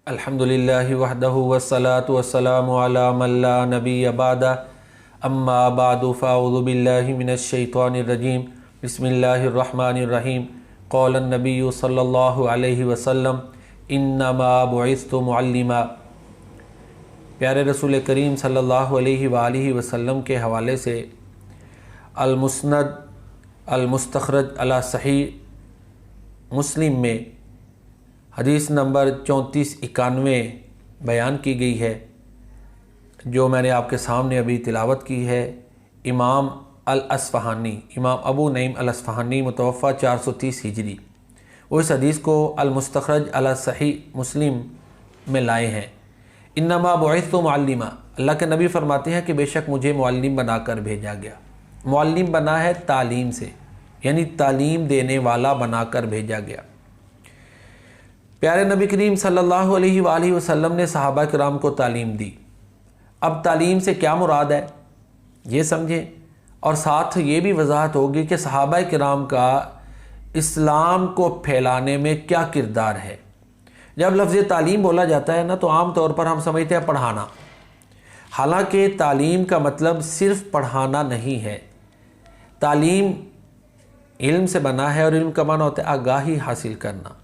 अल्हम्दुलिल्लाहि वहदहु वस्सलातु वस्सलामु अला मन ला नबिय्य बअदह अम्मा बअदु फ़अऊज़ु बिल्लाहि मिनश शैतानिर रजीम बिस्मिल्लाहिर रहमानिर रहीम क़ाल नबिय्यु सल्लल्लाहु अलैहि वसल्लम इन्नमा बुइस्तु मुअल्लिमा। प्यारे रसूल करीम सल्लल्लाहु अलैहि वालिहि वसल्लम के हवाले से अल मुस्नद अल मुस्तखरज अला सहीह मुस्लिम में हदीस नंबर 3491 बयान की गई है, जो मैंने आपके सामने अभी तिलावत की है। इमाम अल अस्फ़हानी, इमाम अबू नईम अल अस्फ़हानी मुतवफ़ा 430 हिजरी, वो इस हदीस को अल मुस्तखरज अला सहीह मुस्लिम में लाए हैं। इन्नमा बुइस्तु मुअल्लिमा, अल्लाह के नबी फरमाते हैं कि बेशक मुझे मुअल्लिम बनाकर भेजा गया। मुअल्लिम बना है तालीम से, यानी तालीम देने वाला बनाकर भेजा गया। प्यारे नबी करीम सल्लल्लाहु अलैहि वसल्लम ने सहाबा किराम को तालीम दी। अब तालीम से क्या मुराद है ये समझें, और साथ ये भी वजाहत होगी कि सहाबा किराम का इस्लाम को फैलाने में क्या किरदार है। जब लफ्ज़ तालीम बोला जाता है ना, तो आम तौर पर हम समझते हैं पढ़ाना। हालांकि तालीम का मतलब सिर्फ पढ़ाना नहीं है। तालीम इल्म से बना है, और इल्म का माना होता है आगाही हासिल करना,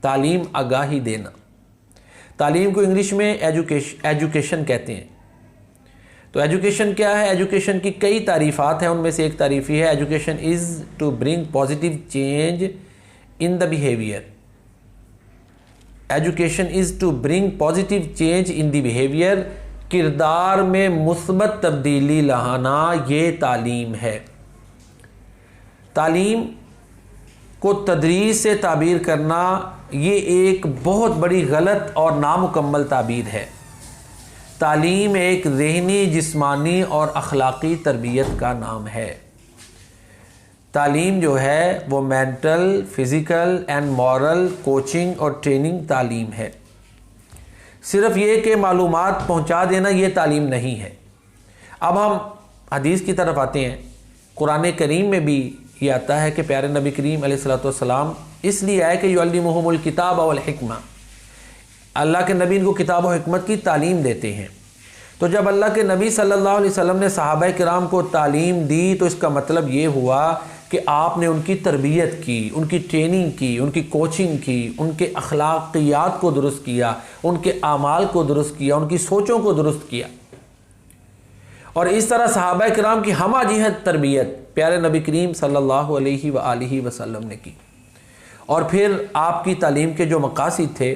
तालीम आगाही देना। तालीम को इंग्लिश में एजुकेशन कहते हैं। तो एजुकेशन क्या है? एजुकेशन की कई तारीफ़ात हैं, उनमें से एक तारीफ़ है education is to bring positive change in the behaviour. Education is to bring positive change in the behaviour, किरदार में मुस्बत तब्दीली लाना, ये तालीम है। तालीम को तदरीस से ताबीर करना ये एक बहुत बड़ी गलत और नामुकम्मल ताबीर है। तालीम एक ज़हनी, जिस्मानी और अखलाक़ी तरबियत का नाम है। तालीम जो है वो mental, physical and moral coaching और ट्रेनिंग तालीम है। सिर्फ़ ये कि मालूमात पहुँचा देना ये तालीम नहीं है। अब हम हदीस की तरफ आते हैं। कुरान करीम में भी ये आता है कि प्यारे नबी करीम अलैहिस्सलातु वस्सलाम इसलिए आए कि युअल्लिमुहुमुल किताब वल हिकमा, अल्लाह के नबी इनको किताब और हिकमत की तालीम देते हैं। तो जब अल्लाह के नबी सल्लल्लाहु अलैहि वसल्लम ने सहाबा किराम को तालीम दी, तो इसका मतलब ये हुआ कि आपने उनकी तरबियत की, उनकी ट्रेनिंग की, उनकी कोचिंग की, उनके अखलाकियात को दुरुस्त किया, उनके आमाल को दुरुस्त किया, उनकी सोचों को दुरुस्त किया। और इस तरह सहाबा किराम की हमा जिहत तरबियत प्यारे नबी करीम सल्लल्लाहु अलैहि वसल्लम ने की। और फिर आपकी तालीम के जो मकासद थे,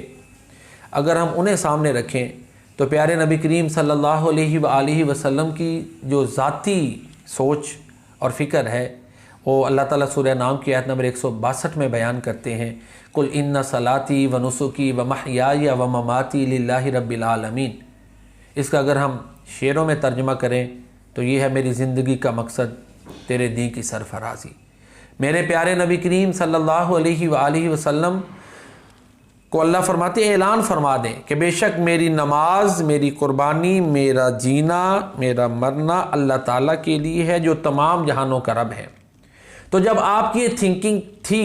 अगर हम उन्हें सामने रखें, तो प्यारे नबी करीम सल्लल्लाहु अलैहि वसल्लम की जो ज़ाती सोच और फ़िक्र है, वो अल्लाह ताला सूरह नाम की आयत नंबर 162 में बयान करते हैं। कुल इन्ना सलाती व नुसुकी व महयाया व ममाती लिल्लाहि रब्बिल आलमीन। इसका अगर हम शेरों में तर्जुमा करें तो ये है, मेरी ज़िंदगी का मकसद तेरे दीन की सरफराजी। मेरे प्यारे नबी करीम सल्लल्लाहु अलैहि वसल्लम को अल्लाह फरमाते ऐलान फरमा दें कि बेशक मेरी नमाज, मेरी कुर्बानी, मेरा जीना, मेरा मरना अल्लाह ताला के लिए है, जो तमाम जहानों का रब है। तो जब आपकी ये थिंकिंग थी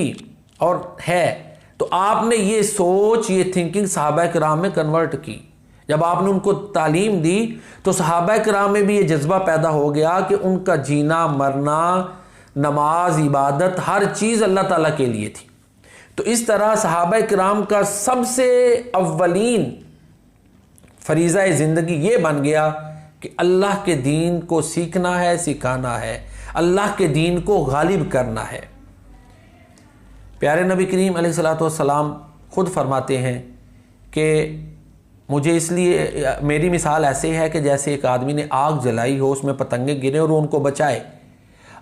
और है, तो आपने ये सोच, ये थिंकिंग सहाबा किराम में कन्वर्ट की। जब आपने उनको तालीम दी, तो सहाबा किराम में भी ये जज्बा पैदा हो गया कि उनका जीना, मरना, नमाज, इबादत, हर चीज़ अल्लाह ताला के लिए थी। तो इस तरह सहाबा किराम का सबसे अव्वलीन फरीज़ा ज़िंदगी ये बन गया कि अल्लाह के दीन को सीखना है, सिखाना है, अल्लाह के दीन को गालिब करना है। प्यारे नबी करीम अलैहिस्सलातु वस्सलाम ख़ुद फरमाते हैं कि मुझे इसलिए, मेरी मिसाल ऐसे है कि जैसे एक आदमी ने आग जलाई हो, उसमें पतंगे गिरे और वो उनको बचाए।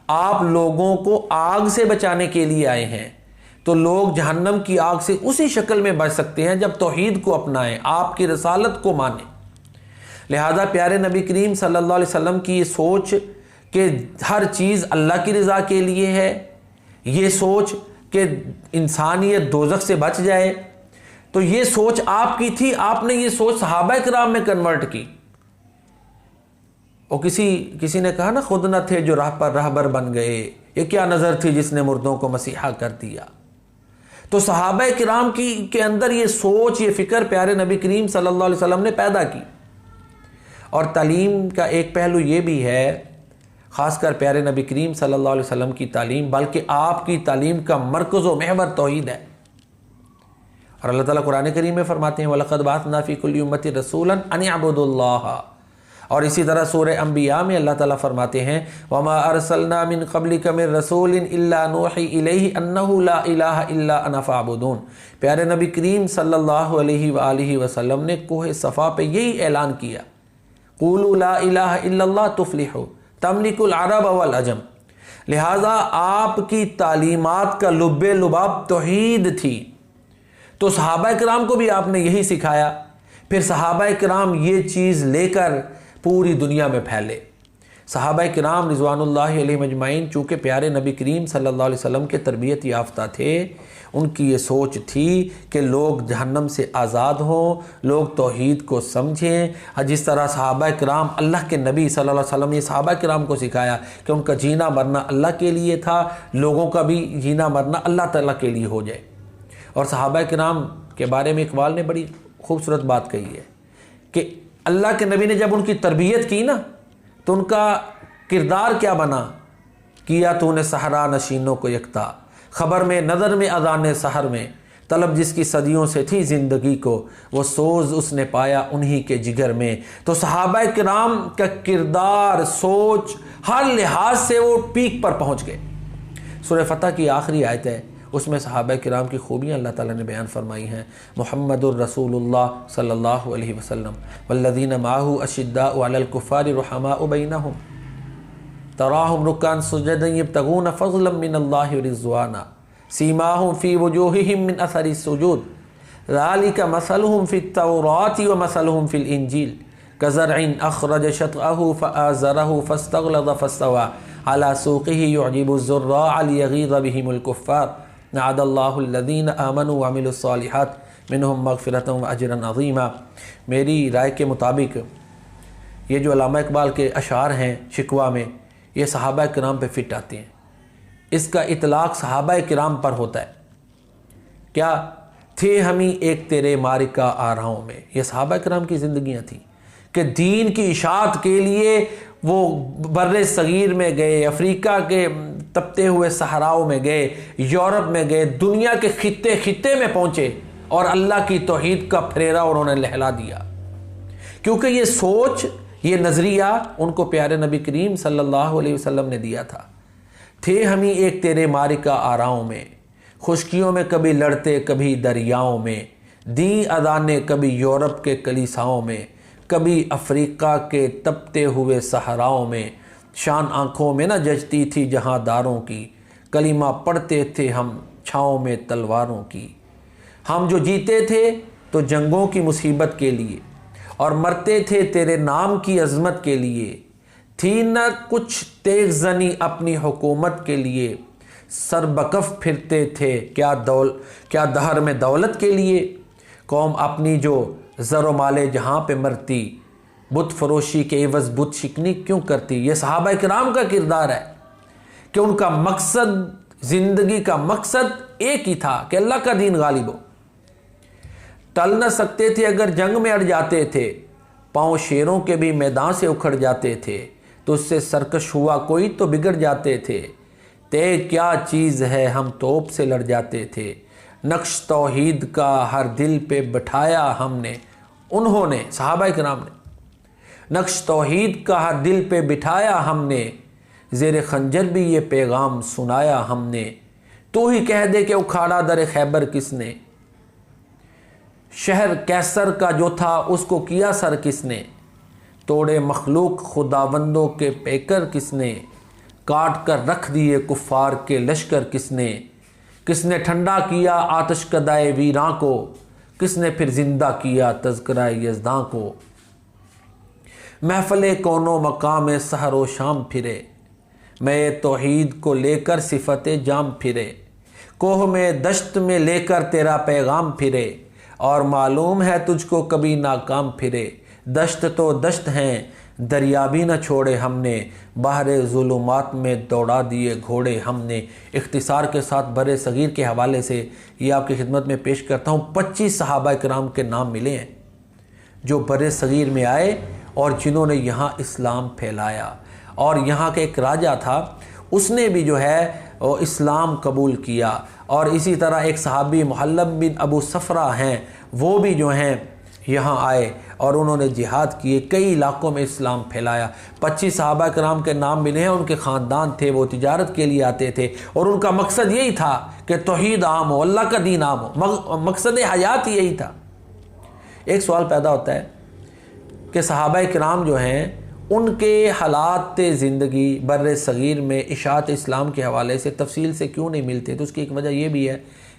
आप लोगों को आग से बचाने के लिए आए हैं, तो लोग जहन्नम की आग से उसी शक्ल में बच सकते हैं जब तौहीद को अपनाएं, आपकी रसालत को मानें। लिहाजा प्यारे नबी करीम सल्लल्लाहु अलैहि वसल्लम की ये सोच कि हर चीज़ अल्लाह की रज़ा के लिए है, ये सोच कि इंसानियत दोज़ख से बच जाए, तो ये सोच आपकी थी। आपने ये सोच सहाबा किराम में कन्वर्ट की। और किसी ने कहा ना, खुद न थे जो राह पर रहबर बन गए, ये क्या नज़र थी जिसने मुर्दों को मसीहा कर दिया। तो सहाबा किराम की के अंदर ये सोच, ये फ़िक्र प्यारे नबी करीम सल्लल्लाहु अलैहि वसल्लम ने पैदा की। और तालीम का एक पहलू ये भी है, ख़ासकर प्यारे नबी करीम सल्लल्लाहु अलैहि वसल्लम की तालीम, बल्कि आपकी तालीम का मरकज़ व महवर तौहीद है। और अल्लाह ताला कुरान करीम में फरमाते हैं वलक़द बअथना फ़ी कुल्लि उम्मतिन रसूलन अन इअ्बुदुल्लाह। और इसी तरह सूरह अंबिया में अल्लाह ताला फरमाते हैं वमा अरसलना मिन क़ब्लिका मिन रसूलिन इल्ला नूही इलैहि अन्नहु ला इलाहा इल्ला अना फ़अबुदून। प्यारे नबी करीम सल्लल्लाहु अलैहि वसल्लम ने कोहे सफ़ा पे यही ऐलान किया, क़ूलू ला इलाहा इल्लल्लाह तुफ़्लिहू तमलिकुल अरब वल अजम। लिहाजा आपकी तालीमात का लुब्बे लुबाब तौहीद थी। तो सहाबा किराम को भी आपने यही सिखाया। फिर सहाबा किराम ये चीज़ लेकर पूरी दुनिया में फैले। सहाबा किराम रिज़वानुल्लाहि अलैहिम अजमाइन चूँकि प्यारे नबी करीम सल्लल्लाहु अलैहि वसल्लम के तरबियत याफ्ता थे, उनकी ये सोच थी कि लोग जहन्नम से आज़ाद हों, लोग तौहीद को समझें। जिस तरह सहाबा किराम अल्लाह के नबी सल्लल्लाहु अलैहि वसल्लम ने सहाबा किराम को सिखाया कि उनका जीना मरना अल्लाह के लिए था, लोगों का भी जीना मरना अल्लाह ताला के लिए हो जाए। और सहाबा किराम के बारे में इकबाल ने बड़ी खूबसूरत बात कही है कि अल्लाह के नबी ने जब उनकी तरबियत की ना, तो उनका किरदार क्या बना, किया तो उन्हें सहरा नशीनों को यकता, ख़बर में नज़र में अज़ान सहर में, तलब जिसकी सदियों से थी ज़िंदगी को, वो सोज़ उसने पाया उन्हीं के जिगर में। तो सहाबा किराम का किरदार, सोच, हर लिहाज से वो पीक पर पहुँच गए। सूरह फतह की आखिरी आयत है, उसमें सहाबा किराम की खूबियाँ अल्लाह ताला ने बयान फरमाई हैं। मुहम्मदुर रसूलुल्लाह सल्लल्लाहु अलैहि वसल्लम वल्लज़ीना माहू अशिद्दाउ अलल कुफ़ारि रुहमाउ बैनहुम तराहुम रुक्कान सुजदन यब्तगून फ़ज़लन मिनल्लाहि व रिज़वाना सीमाहुम फ़ी वुजूहिहिम मिन असरि सुजूद ज़ालिका मसलुहुम फ़ित तौराति व मसलुहुम फ़िल इंजील कज़रइन अख़रज शतअहु फ़आज़रहु फ़स्तग़लज़ फ़स्तवा अला सूक़िही युअजिबु ज़ुर्राअ लियग़ीज़ बिहिमुल कुफ़्फ़ार अअदल्लाहु अल्लज़ीना आमनू व अमिलुस्सालिहात मिनहुम मग़फ़िरतन व अजरन अज़ीमा। मेरी राय के मुताबिक ये जो अल्लामा इकबाल के अशार हैं शिकवा में, ये सहाबा किराम पे फिट आते हैं। इसका इतलाक़ सहाबा किराम पर होता है। क्या थे हमी एक तेरे मारिका आराओं में, ये सहाबा किराम की ज़िंदगियाँ थी कि दीन की इशाअत के लिए वो बर्रे सगीर में गए, अफ्रीका के तपते हुए सहराओं में गए, यूरोप में गए, दुनिया के खित्ते खित्ते में पहुँचे और अल्लाह की तौहीद का फरेरा उन्होंने लहला दिया। क्योंकि ये सोच, ये नज़रिया उनको प्यारे नबी करीम सल्लल्लाहु अलैहि वसल्लम ने दिया था। थे हमी एक तेरे मारिका आराओं में, खुशकियों में कभी लड़ते कभी दरियाओं में, दी अदाने कभी यूरोप के कलीसाओं में, कभी अफ्रीका के तपते हुए सहराओं में, शान आँखों में न जचती थी जहाँ दारों की, कलीमा पढ़ते थे हम छाँव में तलवारों की। हम जो जीते थे तो जंगों की मुसीबत के लिए और मरते थे तेरे नाम की अज़मत के लिए, थी न कुछ तेज़ ज़नी अपनी हुकूमत के लिए, सरबकफ फिरते थे क्या दहर में दौलत के लिए। कौम अपनी जो ज़रो माले जहाँ पे मरती, बुत फरोशी के एवज़ बुत शिकनी क्यों करती। ये सहाबा किराम का किरदार है कि उनका मकसद, ज़िंदगी का मकसद एक ही था कि अल्लाह का दीन गालिब हो। टल न सकते थे अगर जंग में अड़ जाते थे, पाँव शेरों के भी मैदान से उखड़ जाते थे, तो उससे सरकश हुआ कोई तो बिगड़ जाते थे। ते क्या चीज़ है हम तोप से लड़ जाते थे, नक्श तौहीद का हर दिल पे बिठाया हमने। उन्होंने, सहाबा किराम ने नक्श तौहीद का हर दिल पे बिठाया हमने, ज़ेर खंजर भी ये पैगाम सुनाया हमने। तू ही कह दे कि उखाड़ा दर खैबर किसने, शहर कैसर का जो था उसको किया सर किसने, तोड़े मखलूक खुदाबंदों के पैकर किसने, काट कर रख दिए कुफ़ार के लश्कर किसने, किसने ठंडा किया आतिश कदाए वीरां को, किसने फिर जिंदा किया तज़किराए यज़दां को। महफ़िले कौनो मकाम सहर व शाम फिरे, मैं तौहीद को लेकर सिफ़ते जाम फिरे, कोह में दश्त में लेकर तेरा पैगाम फिरे, और मालूम है तुझको कभी नाकाम फिरे। दश्त तो दश्त हैं दरिया भी न छोड़े हमने, बहरे ज़ुलुमात में दौड़ा दिए घोड़े हमने। इख्तिसार के साथ बरे सग़ीर के हवाले से ये आपकी खिदमत में पेश करता हूँ। 25 सहाबा किराम के नाम मिले हैं जो बरे सग़ीर में आए और जिन्होंने यहाँ इस्लाम फैलाया। और यहाँ के एक राजा था, उसने भी जो है वो इस्लाम कबूल किया। और इसी तरह एक सहाबी मुहल्लब बिन अबू सफ़रा हैं, वो भी जो हैं यहाँ आए और उन्होंने जिहाद किए, कई इलाकों में इस्लाम फैलाया। 25 सहाबा कराम के नाम मिले हैं। उनके ख़ानदान थे, वो तिजारत के लिए आते थे और उनका मकसद यही था कि तौहीद आम हो, अल्लाह का दीन आम हो, मकसद हयात यही था। एक सवाल पैदा होता है कि सहाबा किराम जो हैं उनके हालात ज़िंदगी बर्र सग़ीर में इशाअत इस्लाम के हवाले से तफसील से क्यों नहीं मिलते। तो उसकी एक वजह यह भी है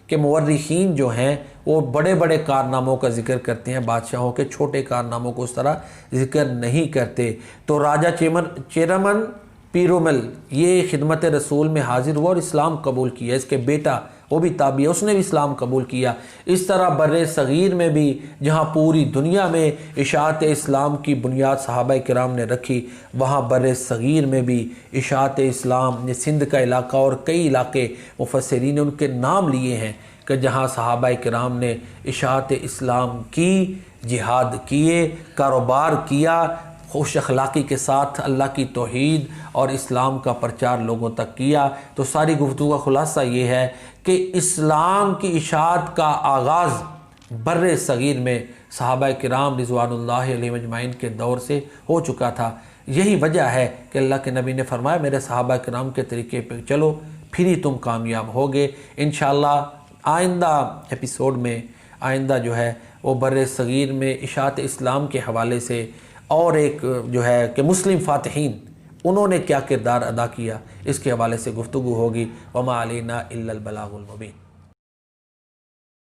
कि मुवर्रिखीन जो हैं वो बड़े बड़े कारनामों का जिक्र करते हैं, बादशाहों के छोटे कारनामों को उस तरह जिक्र नहीं करते। तो राजा चेरमन पीरोमल ये खिदमत रसूल में हाजिर हुआ और इस्लाम कबूल किया। इसके बेटा वो भी ताबी है, उसने भी इस्लाम कबूल किया। इस तरह बर्रे सग़ीर में भी जहाँ पूरी दुनिया में इशाअत इस्लाम की बुनियाद सहाबा किराम ने रखी, वहाँ बर्रे सग़ीर में भी इशाअत इस्लाम ने सिंध का इलाका और कई इलाके मुफस्सिरीन ने उनके नाम लिए हैं कि जहाँ सहाबा किराम ने इशाअत इस्लाम की, जिहाद किए, कारोबार किया, खुश अखलाक़ी के साथ अल्लाह की तौहीद और इस्लाम का प्रचार लोगों तक किया। तो सारी गुफ्तगू का ख़ुलासा ये है कि इस्लाम की इशाअत का आगाज़ बर्रे सग़ीर में सहाबा किराम रिज़वानुल्लाहि अलैहिम अजमाइन के दौर से हो चुका था। यही वजह है कि अल्लाह के नबी ने फरमाया मेरे सहाबा किराम के तरीके पर चलो, फिर ही तुम कामयाब होगे। इंशाअल्लाह आइंदा एपिसोड में आइंदा जो है वो बर्रे सग़ीर में इशाअत इस्लाम के हवाले से और एक जो है कि मुस्लिम फ़ातिहीन उन्होंने क्या किरदार अदा किया, इसके हवाले से गुफ्तगू होगी। वमा अलैना इल्लल बलागुल मुबीन।